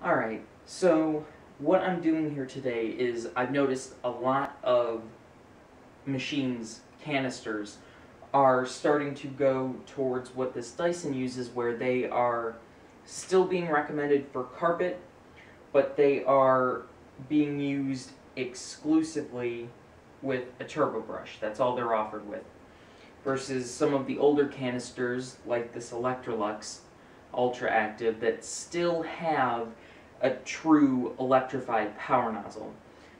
Alright, so what I'm doing here today is I've noticed a lot of machines, canisters, are starting to go towards what this Dyson uses, where they are still being recommended for carpet, but they are being used exclusively with a turbo brush. That's all they're offered with. Versus some of the older canisters, like this Electrolux UltraActive, that still have a true electrified power nozzle.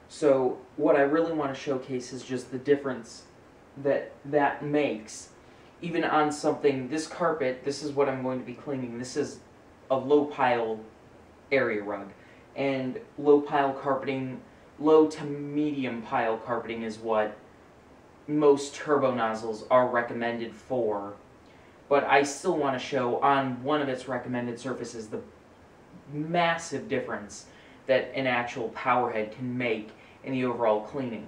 So what I really want to showcase is just the difference that makes, even on something, this carpet, this is what I'm going to be cleaning. This is a low pile area rug. And low pile carpeting, low to medium pile carpeting is what most turbo nozzles are recommended for. But I still want to show on one of its recommended surfaces the massive difference that an actual power head can make in the overall cleaning.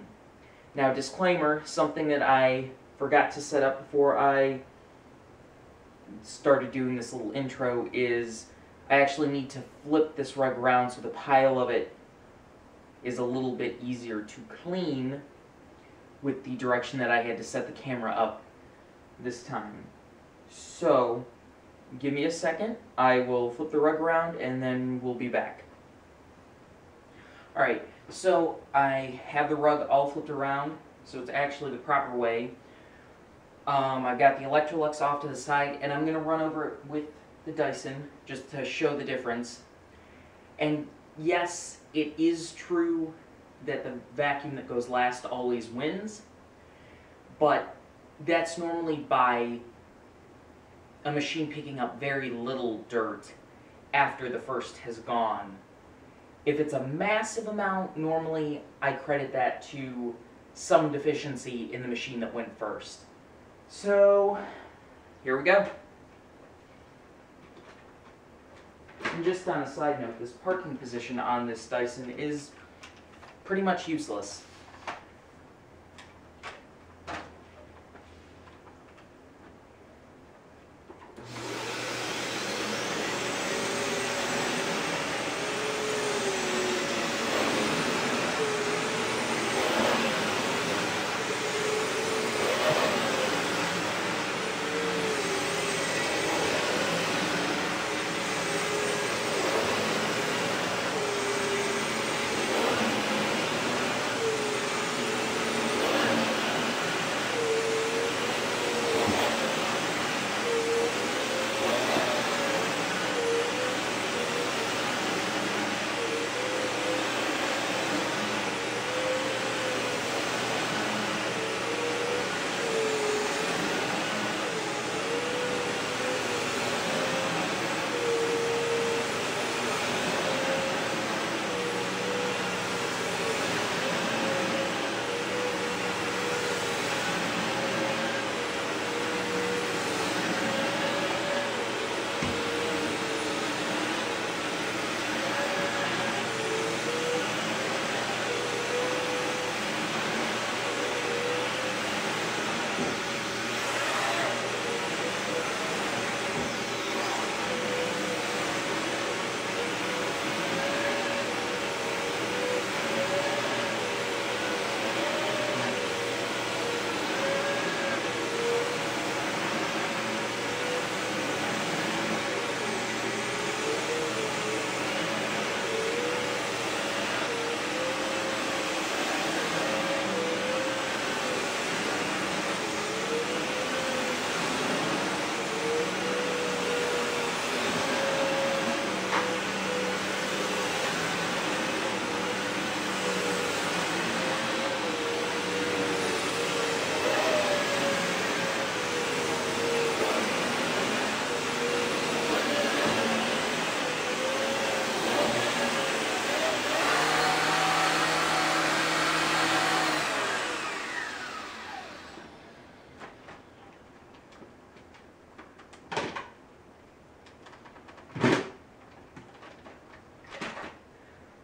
Now, disclaimer, something that I forgot to set up before I started doing this little intro is I actually need to flip this rug around so the pile of it is a little bit easier to clean with the direction that I had to set the camera up this time. So, give me a second, I will flip the rug around and then we'll be back. Alright, so I have the rug all flipped around, so it's actually the proper way. I've got the Electrolux off to the side, and I'm going to run over it with the Dyson just to show the difference. And yes, it is true that the vacuum that goes last always wins, but that's normally by a machine picking up very little dirt after the first has gone. If it's a massive amount, normally I credit that to some deficiency in the machine that went first. So, here we go. And just on a side note, this parking position on this Dyson is pretty much useless.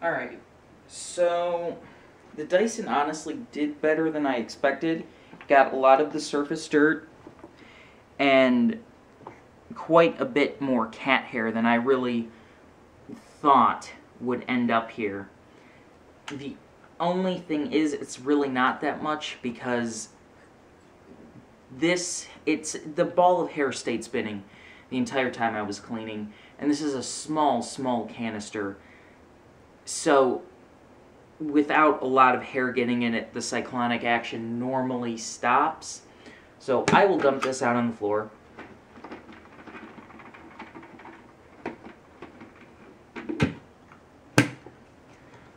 Alright, so the Dyson honestly did better than I expected. Got a lot of the surface dirt and quite a bit more cat hair than I really thought would end up here. The only thing is, it's really not that much, because the ball of hair stayed spinning the entire time I was cleaning, and this is a small canister, so without a lot of hair getting in it, the cyclonic action normally stops. So I will dump this out on the floor.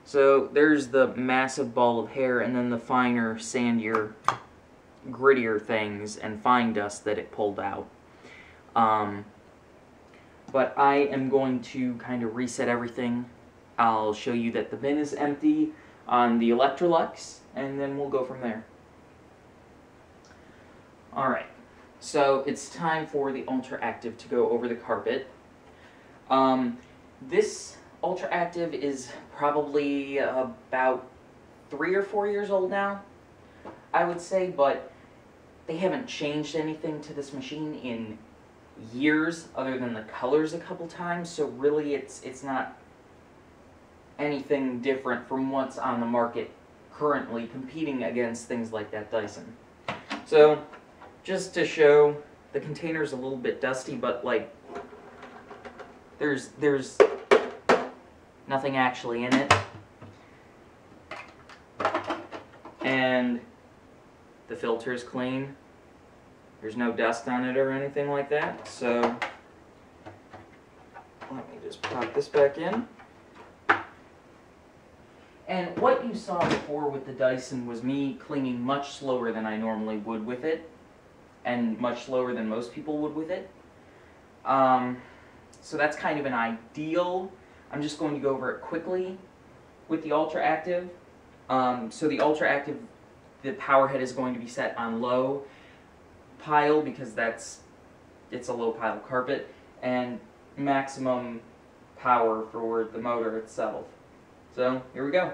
So there's the massive ball of hair, and then the finer, sandier, grittier things and fine dust that it pulled out. But I am going to kind of reset everything. I'll show you that the bin is empty on the Electrolux, and then we'll go from there. Alright, so it's time for the UltraActive to go over the carpet. This UltraActive is probably about 3 or 4 years old now, I would say, but they haven't changed anything to this machine in years other than the colors a couple times, so really it's not anything different from what's on the market currently, competing against things like that Dyson. So, just to show, the container's a little bit dusty, but like, there's nothing actually in it. And the filter's clean. There's no dust on it or anything like that, so let me just pop this back in. And what you saw before with the Dyson was me cleaning much slower than I normally would with it, and much slower than most people would with it. So that's kind of an ideal. I'm just going to go over it quickly with the UltraActive. So the UltraActive, the power head is going to be set on low pile, because it's a low pile carpet, and maximum power for the motor itself. So, here we go.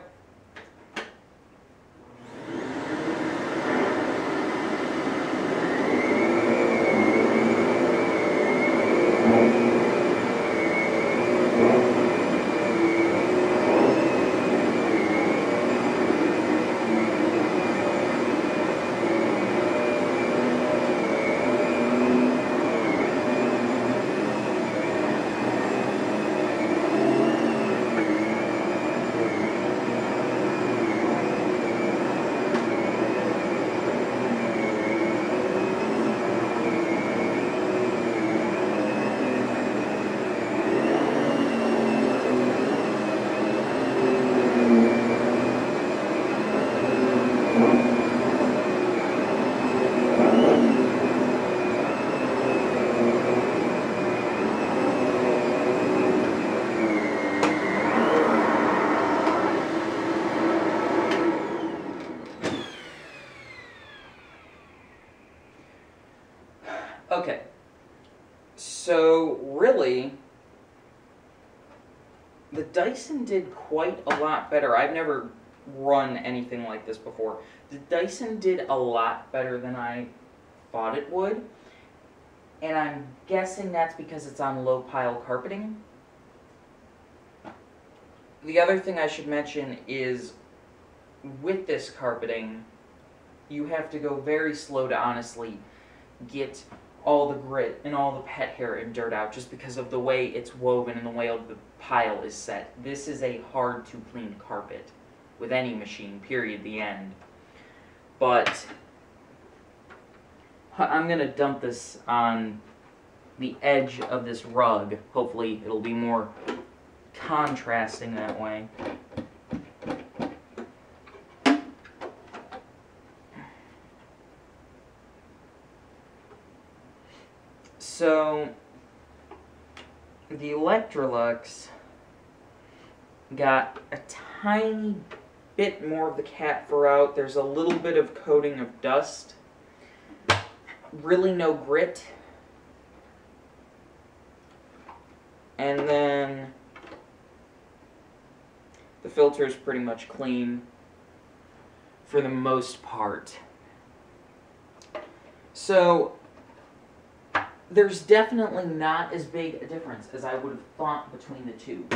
Okay, so really, the Dyson did quite a lot better. I've never run anything like this before. The Dyson did a lot better than I thought it would, and I'm guessing that's because it's on low pile carpeting. The other thing I should mention is, with this carpeting, you have to go very slow to honestly get all the grit and all the pet hair and dirt out, just because of the way it's woven and the way the pile is set. This is a hard to clean carpet with any machine, period, the end. But I'm going to dump this on the edge of this rug. Hopefully it'll be more contrasting that way. So, the Electrolux got a tiny bit more of the cat fur out. There's a little bit of coating of dust. Really no grit. And then the filter is pretty much clean for the most part. So, there's definitely not as big a difference as I would have thought between the two.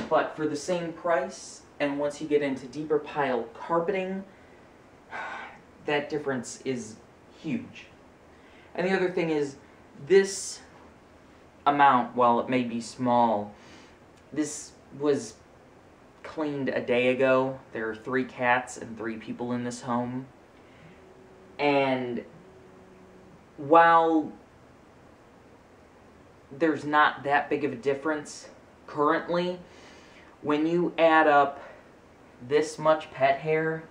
But for the same price, and once you get into deeper pile carpeting, that difference is huge. And the other thing is, this amount, while it may be small, this was cleaned a day ago. There are 3 cats and 3 people in this home. And while there's not that big of a difference currently, when you add up this much pet hair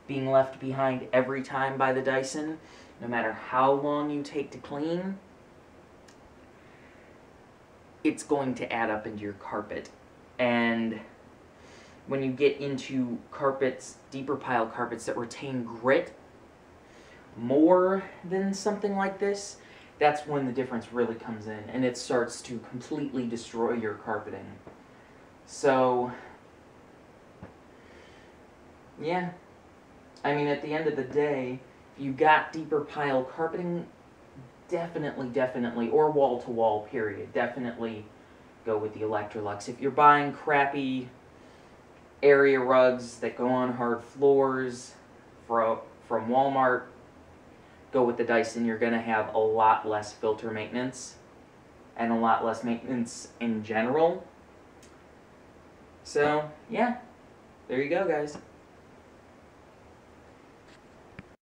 being left behind every time by the Dyson, no matter how long you take to clean, it's going to add up into your carpet. And when you get into carpets, deeper pile carpets that retain grit more than something like this, that's when the difference really comes in, and it starts to completely destroy your carpeting. So, yeah. I mean, at the end of the day, if you got deeper pile carpeting, definitely, or wall-to-wall, period, definitely go with the Electrolux. If you're buying crappy area rugs that go on hard floors from Walmart, go with the Dyson. You're going to have a lot less filter maintenance and a lot less maintenance in general. So, yeah, there you go, guys.